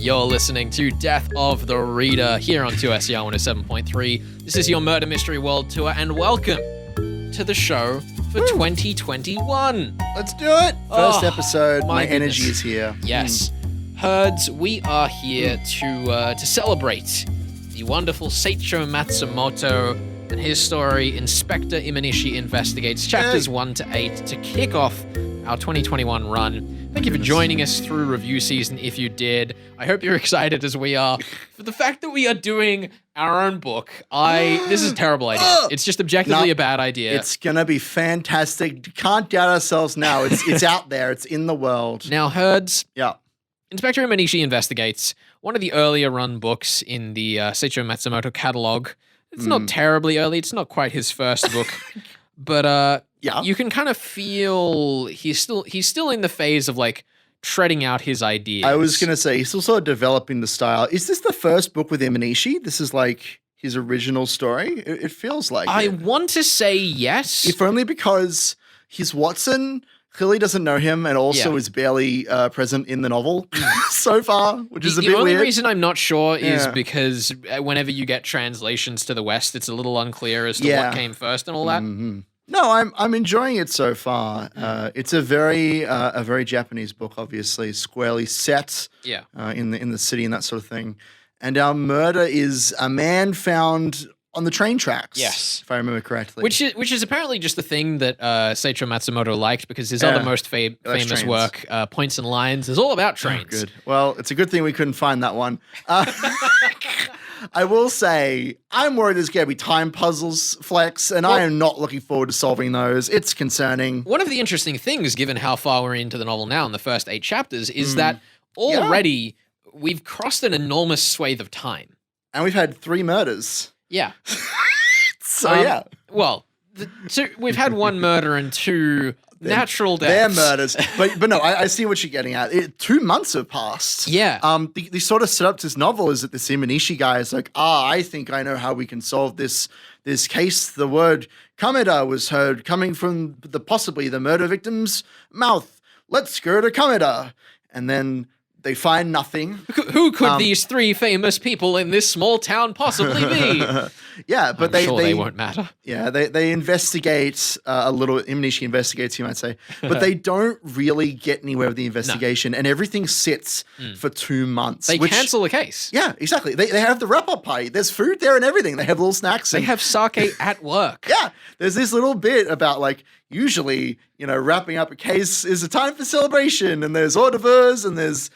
You're listening to Death of the Reader here on 2SER 107.3. This is your Murder Mystery World Tour, and welcome to the show for 2021. Let's do it. First episode. My goodness. energy is here. Yes. Herds, we are here to celebrate the wonderful Seicho Matsumoto and his story, Inspector Imanishi Investigates, chapters 1 to 8, to kick off our 2021 run. Thank you for joining us through review season, if you did. I hope you're excited as we are for the fact that we are doing our own book. This is a terrible idea. It's just objectively a bad idea. It's going to be fantastic. Can't doubt ourselves now. It's out there. It's in the world. Now, Herds, Yeah. Inspector Imanishi Investigates, one of the earlier run books in the Seicho Matsumoto catalog. It's not terribly early. It's not quite his first book. But you can kind of feel he's still in the phase of like treading out his ideas. I was going to say, he's still sort of developing the style. Is this the first book with Imanishi? This is like his original story? It feels like I it. want to say yes. If only because his Watson clearly doesn't know him and also is barely present in the novel so far, which is a bit weird. The only reason I'm not sure is because whenever you get translations to the West, it's a little unclear as to what came first and all that. Mm-hmm. No, I'm enjoying it so far. It's a very Japanese book, obviously, squarely set in the city and that sort of thing. And our murder is a man found on the train tracks. Yes. If I remember correctly. Which is apparently just the thing that Seicho Matsumoto liked, because his other most famous trains. work, Points and Lines, is all about trains. Oh, good. Well, it's a good thing we couldn't find that one. I will say, I'm worried there's going to be time puzzles, Flex, and I am not looking forward to solving those. It's concerning. One of the interesting things, given how far we're into the novel now in the first 8 chapters, is that already we've crossed an enormous swathe of time. And we've had 3 murders. Yeah. So, Well, we've had 1 murder and 2 natural deaths. They're murders. But no, I see what you're getting at. 2 months have passed. Yeah. The sort of setup to this novel is that this Imanishi guy is like, I think I know how we can solve this case. The word Kameda was heard coming from possibly the murder victim's mouth. Let's go to Kameda. And then they find nothing. Who could these 3 famous people in this small town possibly be? Yeah, but they won't matter. Yeah, they investigate a little. Imanishi investigates, you might say, but they don't really get anywhere with the investigation, and everything sits for 2 months. They cancel the case. Yeah, exactly. They have the wrap-up party. There's food there and everything. They have little snacks. They have sake at work. Yeah, there's this little bit about like usually, wrapping up a case is a time for celebration, and there's hors d'oeuvres and there's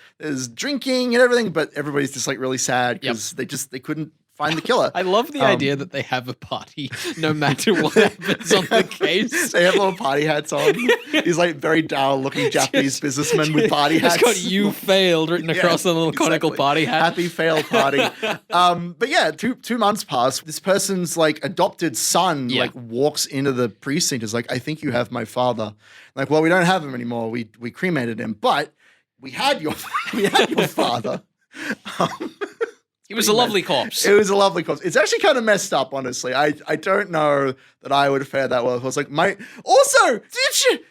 drinking and everything, but everybody's just like really sad because they couldn't find the killer. I love the idea that they have a party no matter what happens on the case. They have little party hats on. These like very dull looking Japanese businessmen with party hats. It's got "You failed" written across the little conical party hat. Happy failed party. But yeah, 2 months pass. This person's like adopted son like walks into the precinct. Is like, I think you have my father. Like, well, we don't have him anymore. We cremated him, but we had your father. He was a lovely corpse. It was a lovely corpse. It's actually kind of messed up, honestly. I don't know that I would have fared that well if I was like, also,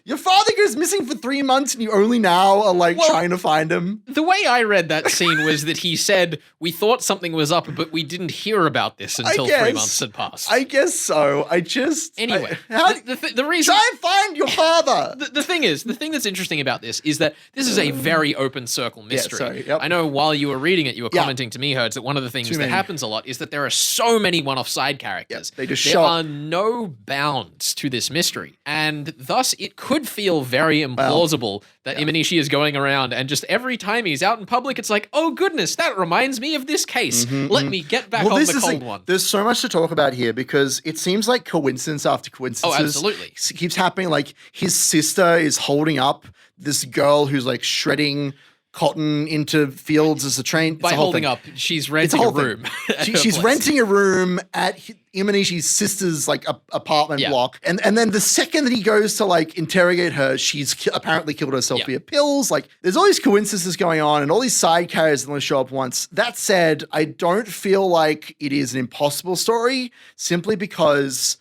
your father goes missing for 3 months and you only now are like trying to find him. The way I read that scene was that he said, we thought something was up, but we didn't hear about this until 3 months had passed. I guess so. Anyway, the reason... Try and find your father! The thing that's interesting about this is that this is a very open circle mystery. I know while you were reading it, you were commenting to me, Hertz, that one of the things that happens a lot is that there are so many one-off side characters. They just there are no bounds to this mystery. And thus, it could feel very implausible that Imanishi is going around and just every time he's out in public, it's like, oh goodness, that reminds me of this case. Let me get back on the cold one. There's so much to talk about here because it seems like coincidence after coincidence. Oh, absolutely. Keeps happening. Like his sister is holding up this girl who's like shredding cotton into fields as a train. By holding up, she's renting a room. She's renting a room at Imanishi's sister's like apartment block. And then the second that he goes to like interrogate her, she's apparently killed herself via pills. Like there's all these coincidences going on and all these side characters that only show up once. That said, I don't feel like it is an impossible story simply because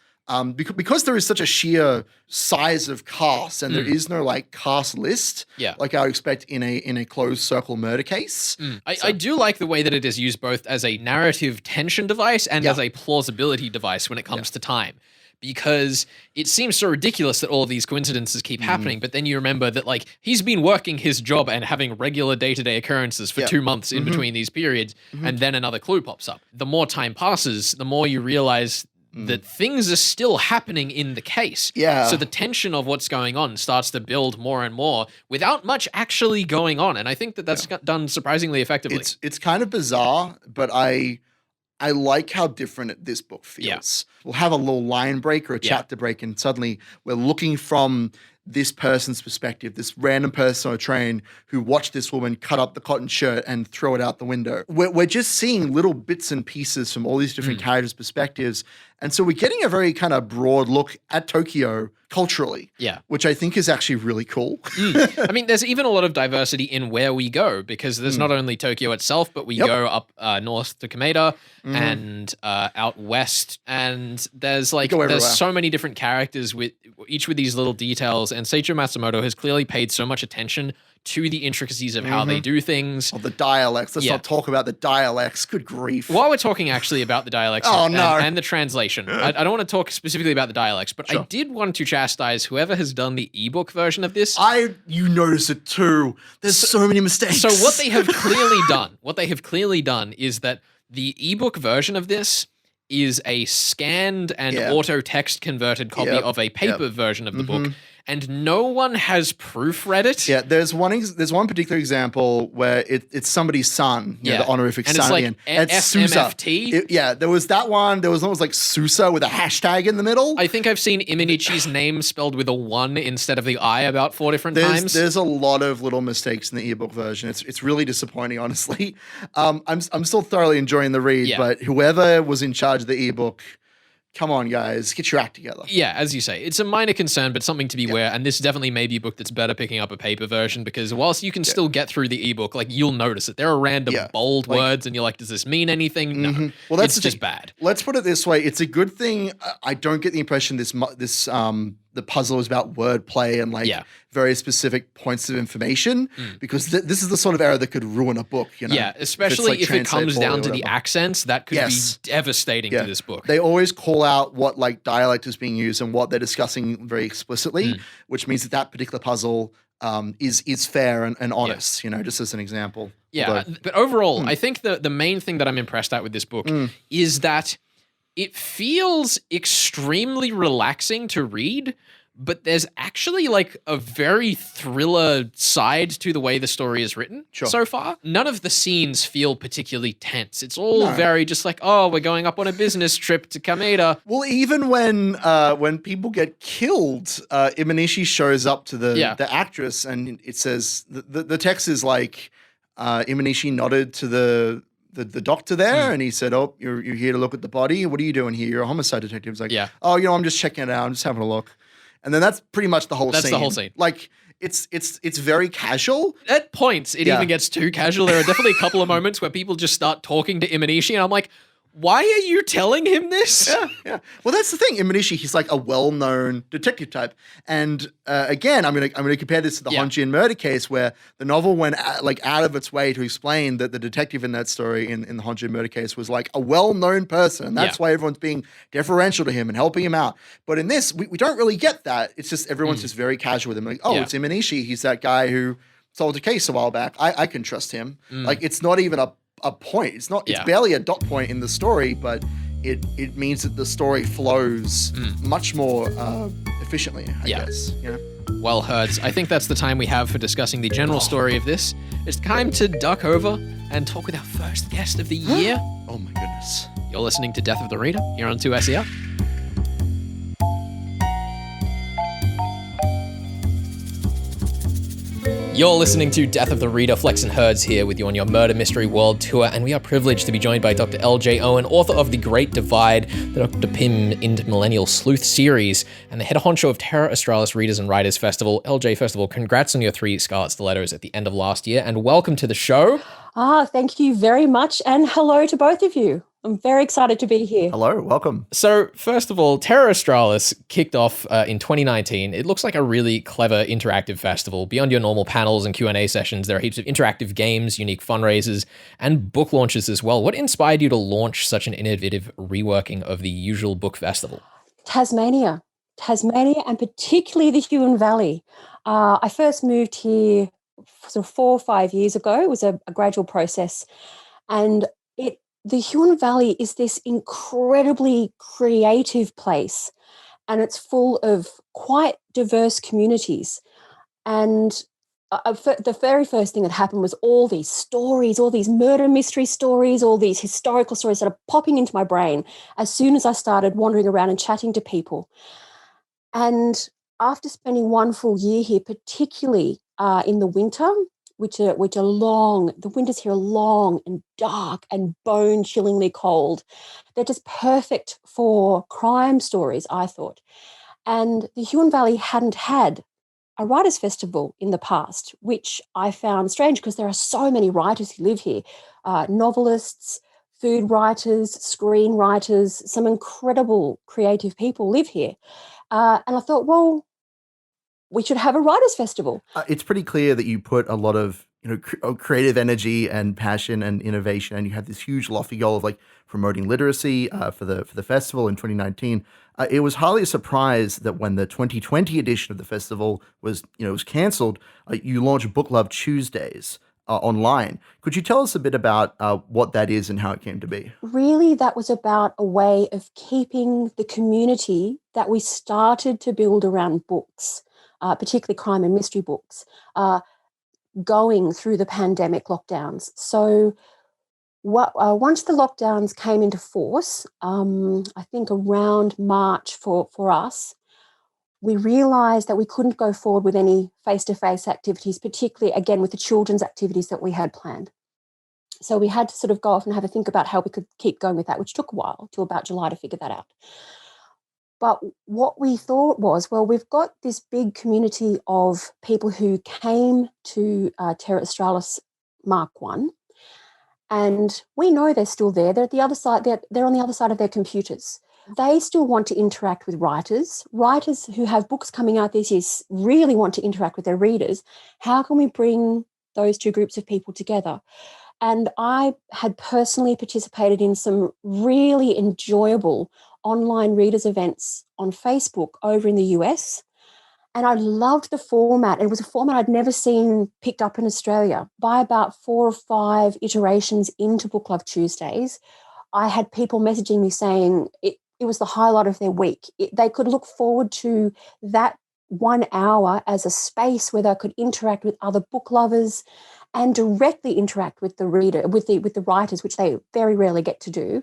because there is such a sheer size of cast and there is no like cast list, like I would expect in a closed circle murder case. I do like the way that it is used both as a narrative tension device and as a plausibility device when it comes to time. Because it seems so ridiculous that all of these coincidences keep happening, but then you remember that like he's been working his job and having regular day-to-day occurrences for 2 months in between these periods, and then another clue pops up. The more time passes, the more you realize that things are still happening in the case. So the tension of what's going on starts to build more and more without much actually going on. And I think that that's done surprisingly effectively. It's kind of bizarre, but I like how different this book feels. We'll have a little line break or a chapter break, and suddenly we're looking from this person's perspective, this random person on a train who watched this woman cut up the cotton shirt and throw it out the window. We're just seeing little bits and pieces from all these different characters' perspectives. And so we're getting a very kind of broad look at Tokyo culturally, which I think is actually really cool. I mean, there's even a lot of diversity in where we go, because there's not only Tokyo itself, but we go up north to Kameda and out west. And there's so many different characters with each with these little details. And Seicho Matsumoto has clearly paid so much attention to the intricacies of how they do things. Oh, the dialects. Let's not talk about the dialects. Good grief. While we're talking actually about the dialects and the translation, I don't want to talk specifically about the dialects, but I did want to chastise whoever has done the ebook version of this. You notice it too. There's so many mistakes. So what they have clearly done is that the ebook version of this is a scanned and auto text converted copy of a paper version of the book. And no one has proofread it. Yeah, there's one particular example where it's somebody's son, the honorific and son. It's like SMFT. There was that one. There was one that was like Sousa with a hashtag in the middle. I think I've seen Imanichi's name spelled with a 1 instead of the I about 4 different times. There's a lot of little mistakes in the ebook version. It's really disappointing, honestly. I'm still thoroughly enjoying the read, but whoever was in charge of the ebook, come on, guys, get your act together. Yeah, as you say, it's a minor concern, but something to be aware. And this definitely may be a book that's better picking up a paper version, because whilst you can still get through the ebook, like you'll notice it. There are random bold words, and you're like, does this mean anything? No, well, that's just bad. Let's put it this way: it's a good thing. I don't get the impression the puzzle is about wordplay and very specific points of information, because this is the sort of error that could ruin a book. Especially if it comes down to the accents, that could be devastating to this book. They always call out what dialect is being used and what they're discussing very explicitly, which means that particular puzzle is fair and honest. Just as an example. But overall, I think the main thing that I'm impressed at with this book is that it feels extremely relaxing to read, but there's actually like a very thriller side to the way the story is written so far. None of the scenes feel particularly tense. It's all very just like, oh, we're going up on a business trip to Kameda. Well, even when people get killed, Imanishi shows up to the actress, and it says, the text is like, Imanishi nodded to the doctor there, and he said, "Oh, you're here to look at the body. What are you doing here? You're a homicide detective." He's like, "Oh, I'm just checking it out. I'm just having a look." And then that's pretty much the whole scene. That's the whole scene. Like, it's very casual. At points, it even gets too casual. There are definitely a couple of moments where people just start talking to Imanishi, and I'm like, why are you telling him this? Yeah. Well, that's the thing. Imanishi, he's like a well-known detective type. And again, I'm gonna compare this to the Honjin murder case, where the novel went out of its way to explain that the detective in that story in the Honjin murder case was like a well-known person. And that's why everyone's being deferential to him and helping him out. But in this, we don't really get that. It's just everyone's just very casual with him. Like, oh, it's Imanishi. He's that guy who solved a case a while back. I can trust him. Like, it's not even a point. It's barely a dot point in the story, but it means that the story flows much more efficiently, I guess. Well, Herds, I think that's the time we have for discussing the general story of this. It's time to duck over and talk with our first guest of the year. Oh my goodness. You're listening to Death of the Reader here on 2SER. You're listening to Death of the Reader. Flex and Herds here with you on your Murder Mystery World Tour, and we are privileged to be joined by Dr. L.J. Owen, author of The Great Divide, the Dr. Pimms Intermillenial Sleuth series, and the head honcho of Terra Australis Readers and Writers Festival. L.J., first of all, congrats on your 3 Scarlet Stilettos at the end of last year, and welcome to the show. Thank you very much, and hello to both of you. I'm very excited to be here. Hello, welcome. So, first of all, Terra Australis kicked off in 2019. It looks like a really clever interactive festival. Beyond your normal panels and Q&A sessions, there are heaps of interactive games, unique fundraisers, and book launches as well. What inspired you to launch such an innovative reworking of the usual book festival? Tasmania, and particularly the Huon Valley. I first moved here sort of 4 or 5 years ago. It was a gradual process. And the Huon Valley is this incredibly creative place, and it's full of quite diverse communities. And the very first thing that happened was all these stories, all these murder mystery stories, all these historical stories that are popping into my brain as soon as I started wandering around and chatting to people. And after spending 1 full year here, particularly in the winter, which are long, the winters here are long and dark and bone-chillingly cold. They're just perfect for crime stories, I thought. And the Huon Valley hadn't had a writers' festival in the past, which I found strange because there are so many writers who live here, novelists, food writers, screenwriters, some incredible creative people live here. And I thought, well, we should have a writers' festival. It's pretty clear that you put a lot of creative energy and passion and innovation, and you had this huge lofty goal of like promoting literacy for the festival in 2019. It was hardly a surprise that when the 2020 edition of the festival was cancelled, you launched Book Love Tuesdays online. Could you tell us a bit about what that is and how it came to be? Really, that was about a way of keeping the community that we started to build around books, particularly crime and mystery books, going through the pandemic lockdowns. So once the lockdowns came into force, I think around March for us, we realised that we couldn't go forward with any face-to-face activities, particularly, again, with the children's activities that we had planned. So we had to sort of go off and have a think about how we could keep going with that, which took a while, till about July to figure that out. But what we thought was, well, we've got this big community of people who came to Terra Australis Mark 1, and we know they're still there. They're at the other side. They're on the other side of their computers. They still want to interact with writers. Writers who have books coming out this year really want to interact with their readers. How can we bring those two groups of people together? And I had personally participated in some really enjoyable online readers events on Facebook over in the US. And I loved the format. It was a format I'd never seen picked up in Australia. By about 4 or 5 iterations into Book Love Tuesdays, I had people messaging me saying it was the highlight of their week. They could look forward to that 1 hour as a space where they could interact with other book lovers and directly interact with the reader, with the writers, which they very rarely get to do,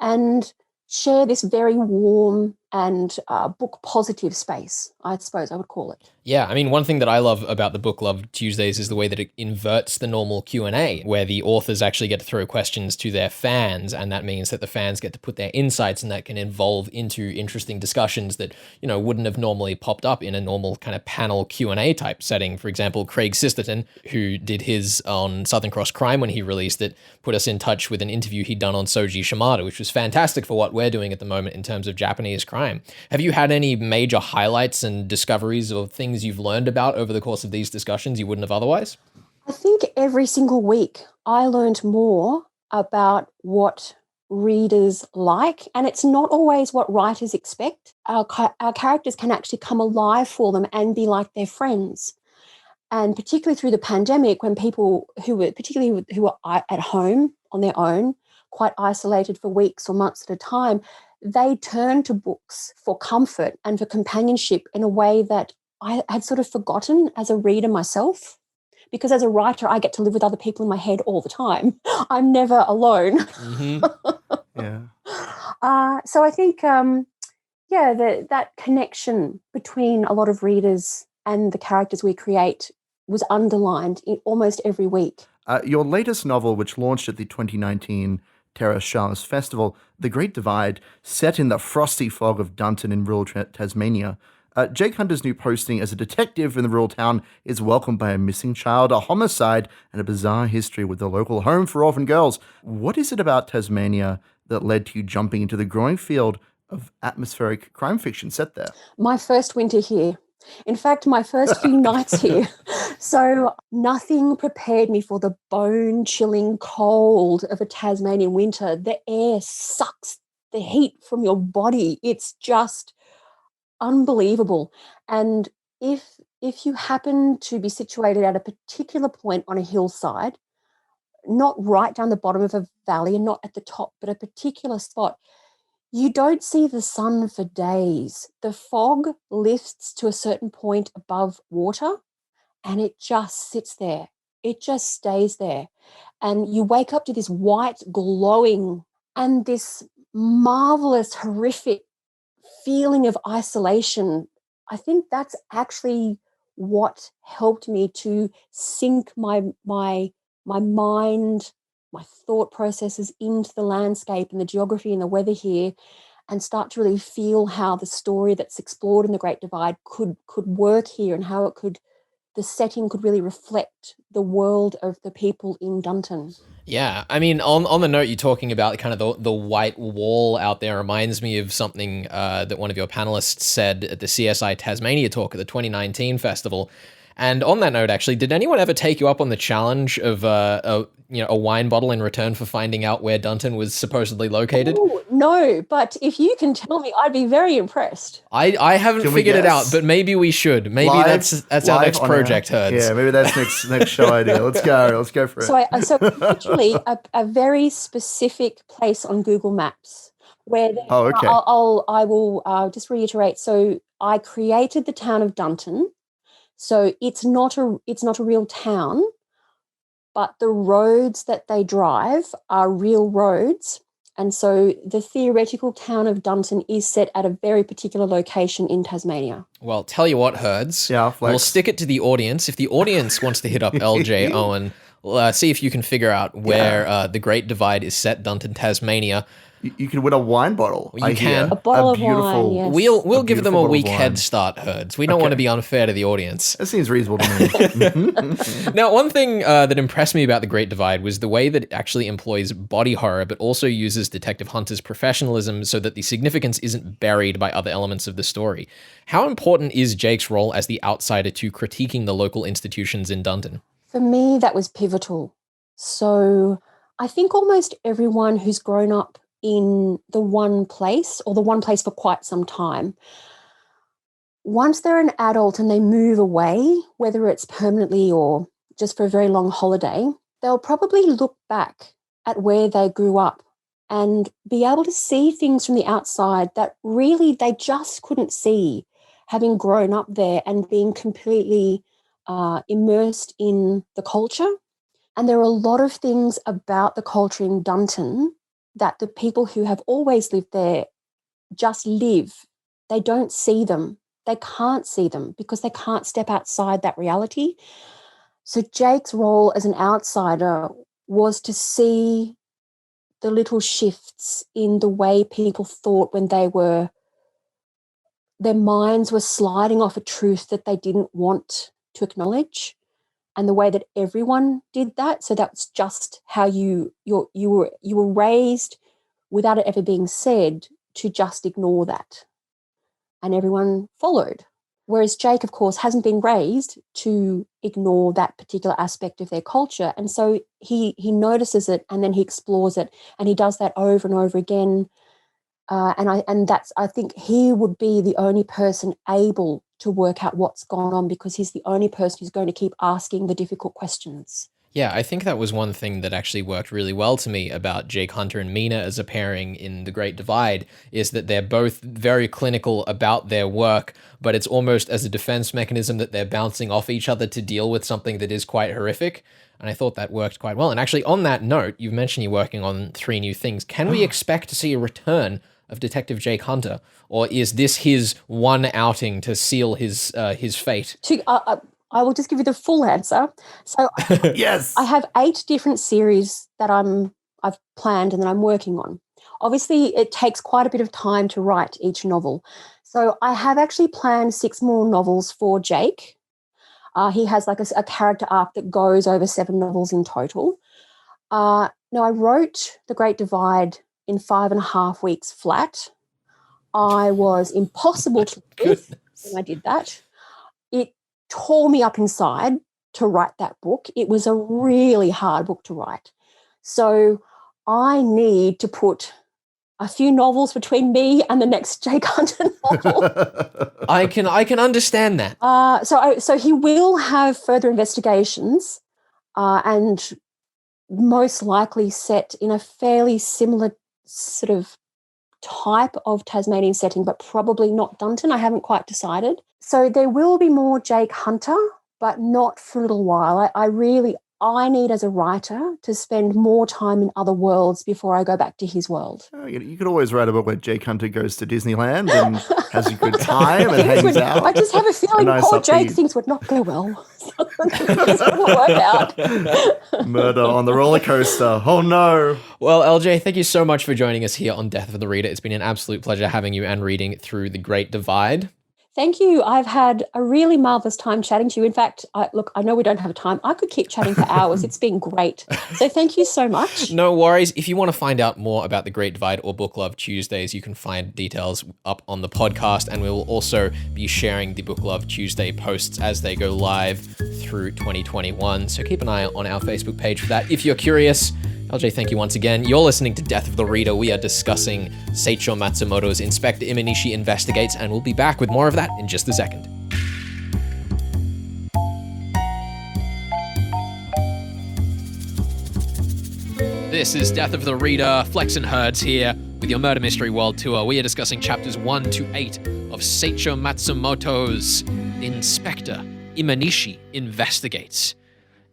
and share this very warm and book positive space, I suppose I would call it. Yeah, I mean, one thing that I love about the Book Love Tuesdays is the way that it inverts the normal Q&A, where the authors actually get to throw questions to their fans, and that means that the fans get to put their insights, and that can evolve into interesting discussions that, wouldn't have normally popped up in a normal kind of panel Q&A type setting. For example, Craig Sisterton, who did his on Southern Cross Crime when he released it, put us in touch with an interview he'd done on Soji Shimada, which was fantastic for what we're doing at the moment in terms of Japanese crime. Have you had any major highlights and discoveries or things you've learned about over the course of these discussions you wouldn't have otherwise? I think every single week I learned more about what readers like, and it's not always what writers expect. Our characters can actually come alive for them and be like their friends. And particularly through the pandemic, when people who were at home on their own, quite isolated for weeks or months at a time, they turned to books for comfort and for companionship in a way that I had sort of forgotten as a reader myself. Because as a writer, I get to live with other people in my head all the time. I'm never alone. Mm-hmm. Yeah. So I think, that connection between a lot of readers and the characters we create was underlined in almost every week. Your latest novel, which launched at the 2019 Terra Australis Festival, The Great Divide, set in the frosty fog of Dunton in rural Tasmania. Jake Hunter's new posting as a detective in the rural town is welcomed by a missing child, a homicide, and a bizarre history with the local home for orphan girls. What is it about Tasmania that led to you jumping into the growing field of atmospheric crime fiction set there? My first winter here. In fact, my first few nights here. So nothing prepared me for the bone-chilling cold of a Tasmanian winter. The air sucks the heat from your body. It's just unbelievable. And if you happen to be situated at a particular point on a hillside, not right down the bottom of a valley and not at the top, but a particular spot, you don't see the sun for days. The fog lifts to a certain point above water and it just sits there. It just stays there. And you wake up to this white glowing and this marvelous, horrific feeling of isolation. I think that's actually what helped me to sink my mind, my thought processes into the landscape and the geography and the weather here, and start to really feel how the story that's explored in the Great Divide could work here, and how the setting could really reflect the world of the people in Dunton. Yeah, I mean, on the note you're talking about, kind of the white wall out there reminds me of something that one of your panelists said at the CSI Tasmania talk at the 2019 festival. And on that note, actually, did anyone ever take you up on the challenge of a wine bottle in return for finding out where Dunton was supposedly located? Ooh, no, but if you can tell me, I'd be very impressed. I haven't figured it out, but maybe we should. Maybe that's our next project, Herds. Yeah, maybe that's next show idea. Let's go for it. So literally a very specific place on Google Maps where okay. I will just reiterate. So I created the town of Dunton. So it's not a real town, but the roads that they drive are real roads. And so the theoretical town of Dunton is set at a very particular location in Tasmania. Well, tell you what, Herds. Yeah, we'll stick it to the audience. If the audience wants to hit up L.J. Owen, see if you can figure out where the Great Divide is set, Dunton, Tasmania. You can win a wine bottle. You can. A bottle of wine, yes. We'll give them a week head start, Herds. We don't want to be unfair to the audience. That seems reasonable to me. Now, one thing that impressed me about The Great Divide was the way that it actually employs body horror, but also uses Detective Hunter's professionalism so that the significance isn't buried by other elements of the story. How important is Jake's role as the outsider to critiquing the local institutions in Dunton? For me, that was pivotal. So I think almost everyone who's grown up in the one place, or the one place for quite some time, once they're an adult and they move away, whether it's permanently or just for a very long holiday, they'll probably look back at where they grew up and be able to see things from the outside that really they just couldn't see, having grown up there and being completely immersed in the culture. And there are a lot of things about the culture in Dunton that the people who have always lived there just live. They don't see them. They can't see them because they can't step outside that reality. So Jake's role as an outsider was to see the little shifts in the way people thought when their minds were sliding off a truth that they didn't want to acknowledge, and the way that everyone did that. So that's just how you were raised without it ever being said to just ignore that. And everyone followed. Whereas Jake, of course, hasn't been raised to ignore that particular aspect of their culture. And so he notices it and then he explores it, and he does that over and over again. I think he would be the only person able to work out what's gone on, because he's the only person who's going to keep asking the difficult questions. Yeah, I think that was one thing that actually worked really well to me about Jake Hunter and Mina as a pairing in The Great Divide, is that they're both very clinical about their work, but it's almost as a defense mechanism that they're bouncing off each other to deal with something that is quite horrific. And I thought that worked quite well. And actually, on that note, you've mentioned you're working on 3 new things. Can we expect to see a return of Detective Jake Hunter, or is this his one outing to seal his fate? I will just give you the full answer. So yes, I have 8 different series that I've planned and that I'm working on. Obviously, it takes quite a bit of time to write each novel. So I have actually planned 6 more novels for Jake. He has like a character arc that goes over 7 novels in total. Now, I wrote The Great Divide in 5.5 weeks flat. I was impossible to live with when I did that. It tore me up inside to write that book. It was a really hard book to write. So I need to put a few novels between me and the next Jake Hunter novel. I can understand that. So he will have further investigations and most likely set in a fairly similar sort of type of Tasmanian setting, but probably not Dunton. I haven't quite decided. So there will be more Jake Hunter, but not for a little while. I need, as a writer, to spend more time in other worlds before I go back to his world. Oh, you could always write a book where Jake Hunter goes to Disneyland and has a good time and hangs out. I just have a feeling poor Jake things would not go well. This wouldn't work out. Murder on the roller coaster. Oh no. Well, LJ, thank you so much for joining us here on Death of the Reader. It's been an absolute pleasure having you and reading through The Great Divide. Thank you. I've had a really marvellous time chatting to you. In fact, I know we don't have time. I could keep chatting for hours. It's been great. So thank you so much. No worries. If you want to find out more about The Great Divide or Book Love Tuesdays, you can find details up on the podcast, and we will also be sharing the Book Love Tuesday posts as they go live through 2021. So keep an eye on our Facebook page for that if you're curious. LJ, thank you once again. You're listening to Death of the Reader. We are discussing Seicho Matsumoto's Inspector Imanishi Investigates, and we'll be back with more of that in just a second. This is Death of the Reader, Flex and Herds here with your Murder Mystery World Tour. We are discussing chapters 1 to 8 of Seicho Matsumoto's Inspector Imanishi Investigates.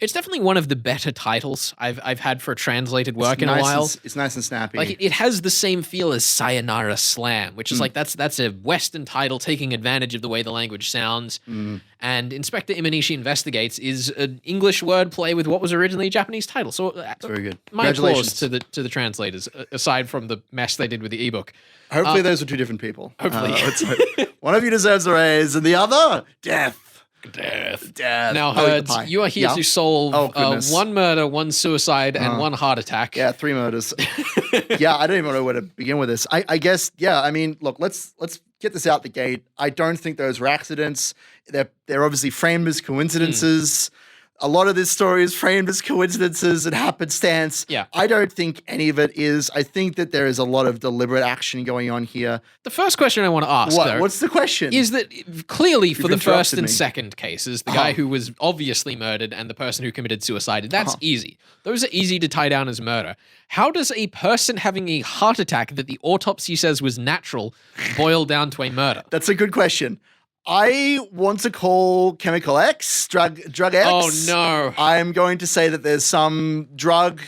It's definitely one of the better titles I've had for a translated work in a while. It's nice and snappy. Like it has the same feel as Sayonara Slam, which is like that's a Western title taking advantage of the way the language sounds. And Inspector Imanishi Investigates is an English wordplay with what was originally a Japanese title. So very good. My applause to the translators, aside from the mess they did with the ebook. Hopefully those are two different people. Hopefully. One of you deserves a raise and the other, death. Now, Herds, you are here to solve one murder, one suicide, and one heart attack. Yeah, 3 murders. I don't even know where to begin with this. I guess, I mean, look, let's get this out the gate. I don't think those were accidents. They're obviously framed as coincidences. A lot of this story is framed as coincidences and happenstance. Yeah. I don't think any of it is. I think that there is a lot of deliberate action going on here. The first question I want to ask, though, what's the question? Is that clearly for the first and second cases, the guy who was obviously murdered and the person who committed suicide, that's easy. Those are easy to tie down as murder. How does a person having a heart attack that the autopsy says was natural boil down to a murder? That's a good question. I want to call Chemical X, drug X. Oh, no. I'm going to say that there's some drug.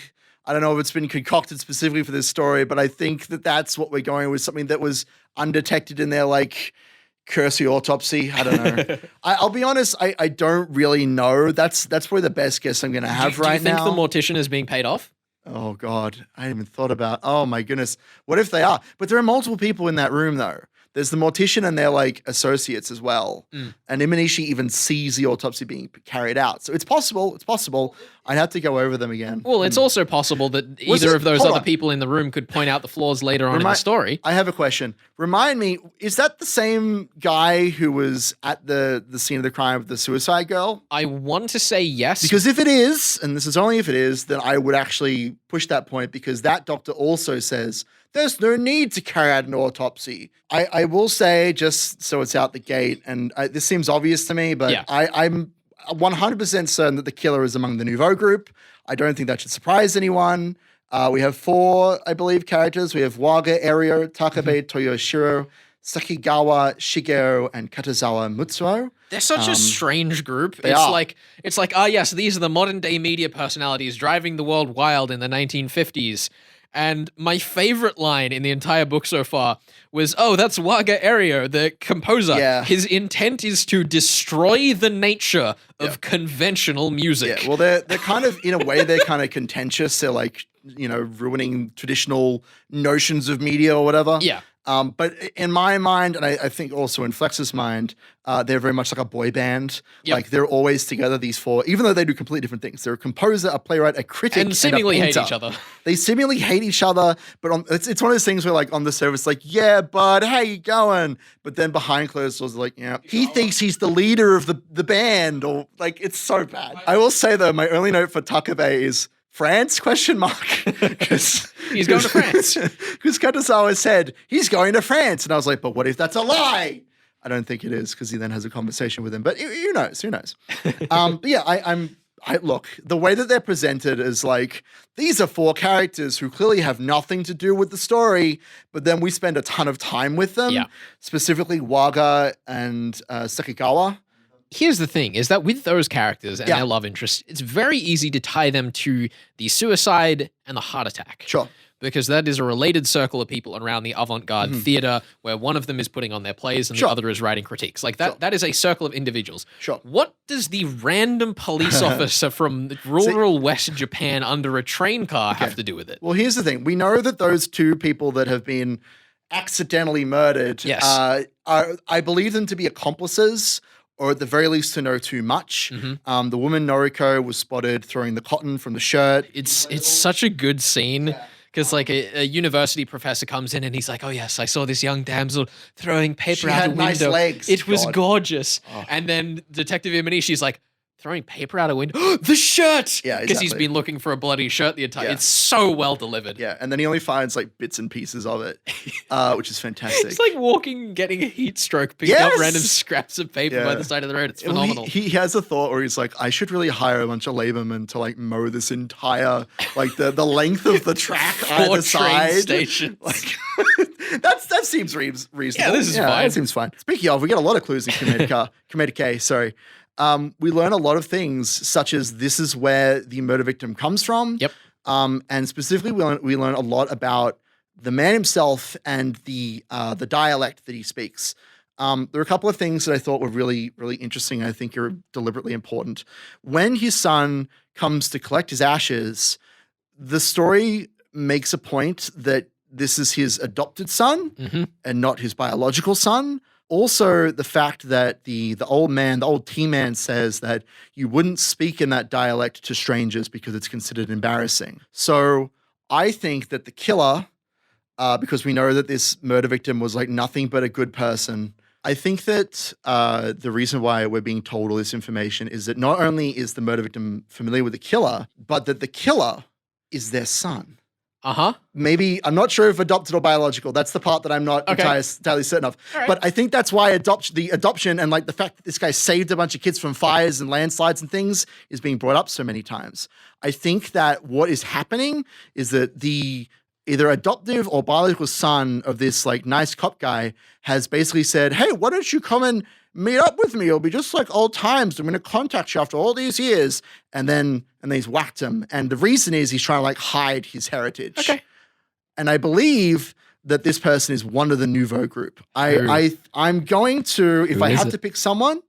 I don't know if it's been concocted specifically for this story, but I think that that's what we're going with, something that was undetected in their, like, cursory autopsy. I don't know. I'll be honest, I don't really know. That's probably the best guess I'm going to have right now. Do you think the mortician is being paid off? Oh, God. I hadn't even thought about, oh, my goodness. What if they are? But there are multiple people in that room, though. There's the mortician and their like associates as well. And Imanishi even sees the autopsy being carried out. So it's possible. It's possible. I'd have to go over them again. Well, it's also possible that either of those other people in the room could point out the flaws later on in the story. I have a question. Remind me, is that the same guy who was at the scene of the crime with the suicide girl? I want to say yes. Because if it is, and this is only if it is, then I would actually push that point because that doctor also says there's no need to carry out an autopsy. I will say, just so it's out the gate, and this seems obvious to me, but I'm 100% certain that the killer is among the Nouveau group. I don't think that should surprise anyone. We have 4, I believe, characters. We have Waga Erio, Takabe Toyoshiro, Sakigawa Shigeru, and Katazawa Mutsuo. They're such a strange group. It's like, yes, these are the modern day media personalities driving the world wild in the 1950s. And my favorite line in the entire book so far was, that's Waga Erio, the composer. Yeah. His intent is to destroy the nature of conventional music. Yeah, well, they're kind of, in a way, they're kind of contentious. They're like, ruining traditional notions of media or whatever. Yeah. But in my mind, and I think also in Flex's mind, they're very much like a boy band. Yep. Like they're always together, these four, even though they do completely different things. They're a composer, a playwright, a critic, And seemingly a hate painter. each other. They seemingly hate each other, but it's one of those things where like on the surface, like, yeah, bud, how you going? But then behind closed doors, like, yeah, he thinks he's the leader of the band, or like, it's so bad. I will say though, my only note for Takabe is France? Because He's going to France. Because Katazawa said he's going to France, and I was like, but what if that's a lie? I don't think it is, because he then has a conversation with him. But who knows? Who knows? But yeah, I look, the way that they're presented is like, these are four characters who clearly have nothing to do with the story, but then we spend a ton of time with them. Yeah. Specifically Waga and Sekigawa. Here's the thing, is that with those characters and their love interests, it's very easy to tie them to the suicide and the heart attack. Sure. Because that is a related circle of people around the avant-garde theater where one of them is putting on their plays and the other is writing critiques. Like that is a circle of individuals. Sure. What does the random police officer from rural West Japan under a train car have to do with it? Well, here's the thing. We know that those two people that have been accidentally murdered, I believe them to be accomplices, or at the very least to know too much. The woman Noriko was spotted throwing the cotton from the shirt. It's such a good scene. Because like a university professor comes in and he's like, oh yes, I saw this young damsel throwing paper out a window. Nice legs. It was gorgeous. And then Detective Imanishi's like, throwing paper out a window? The shirt! Yeah, Because he's been looking for a bloody shirt the entire... It's so well delivered. Yeah, and then he only finds like bits and pieces of it, which is fantastic. It's like walking, getting a heat stroke, picking up random scraps of paper by the side of the road. It's phenomenal. He has a thought where he's like, I should really hire a bunch of labormen to like mow this entire, like the length of the track either side. Stations. Like, that seems reasonable. Yeah, this is fine. That seems fine. Speaking of, we get a lot of clues in Comedica, sorry. We learn a lot of things, such as this is where the murder victim comes from. Yep. And specifically, we learn a lot about the man himself and the dialect that he speaks. There are a couple of things that I thought were really, really interesting. I think are deliberately important. When his son comes to collect his ashes, the story makes a point that this is his adopted son and not his biological son. Also, the fact that the old T-man says that you wouldn't speak in that dialect to strangers because it's considered embarrassing. So I think that the killer, because we know that this murder victim was like nothing but a good person, I think that the reason why we're being told all this information is that not only is the murder victim familiar with the killer, but that the killer is their son. Maybe, I'm not sure if adopted or biological. That's the part that I'm not entirely certain of. Right. But I think that's why the adoption and like the fact that this guy saved a bunch of kids from fires and landslides and things is being brought up so many times. I think that what is happening is that the either adoptive or biological son of this like nice cop guy has basically said, hey, why don't you come and meet up with me? It'll be just like old times. I'm going to contact you after all these years. And then he's whacked him. And the reason is he's trying to like hide his heritage. Okay. And I believe that this person is one of the Nouveau group. I'm going to, if I have to pick someone,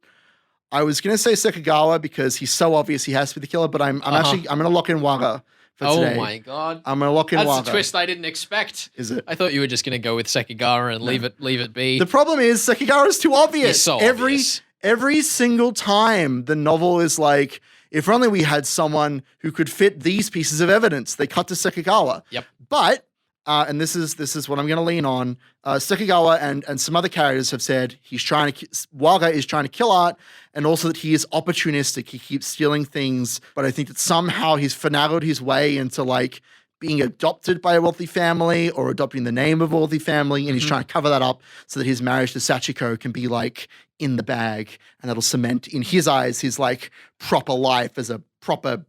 I was going to say Sekigawa because he's so obvious he has to be the killer, but I'm going to lock in Waga for today. Oh my God. I'm going to lock in Waga. That's a twist I didn't expect. Is it? I thought you were just going to go with Sekigawa and leave it be. The problem is Sekigawa is too obvious. He's so obvious. Every single time the novel is like, if only we had someone who could fit these pieces of evidence, they cut to Sekigawa. Yep. But and this is what I'm going to lean on. Sekigawa and some other characters have said Waga is trying to kill Art, and also that he is opportunistic. He keeps stealing things, but I think that somehow he's finagled his way into like being adopted by a wealthy family or adopting the name of a wealthy family, and he's trying to cover that up so that his marriage to Sachiko can be like in the bag, and that'll cement in his eyes his like proper life as a proper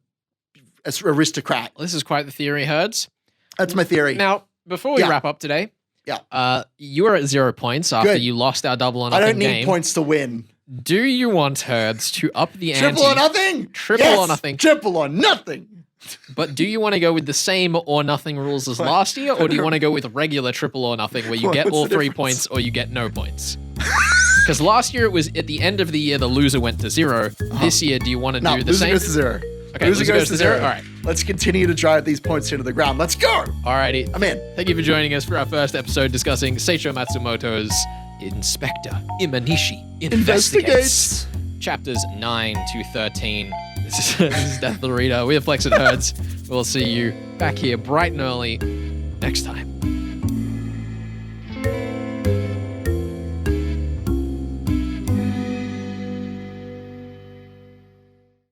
aristocrat. Well, this is quite the theory, Herds. That's my theory. Now, before we wrap up today, you are at 0 points after you lost our double or nothing game. I don't need points to win. Do you want Herds to up the ante? Triple or nothing? Triple or nothing. Triple or nothing. But do you want to go with the same or nothing rules as last year, or do you want to go with regular triple or nothing where you get all 3 points or you get no points? Because last year it was at the end of the year the loser went to 0. This year, do you want to do the same? Loser goes to 0. Okay, Loser loser goes to 0. All right. Let's continue to drive these points into the ground. Let's go. Alrighty. I'm in. Thank you for joining us for our first episode discussing Seicho Matsumoto's Inspector Imanishi Investigates. Chapters 9 to 13. This is Death the Reader. We're Flex and Herds. We'll see you back here bright and early next time.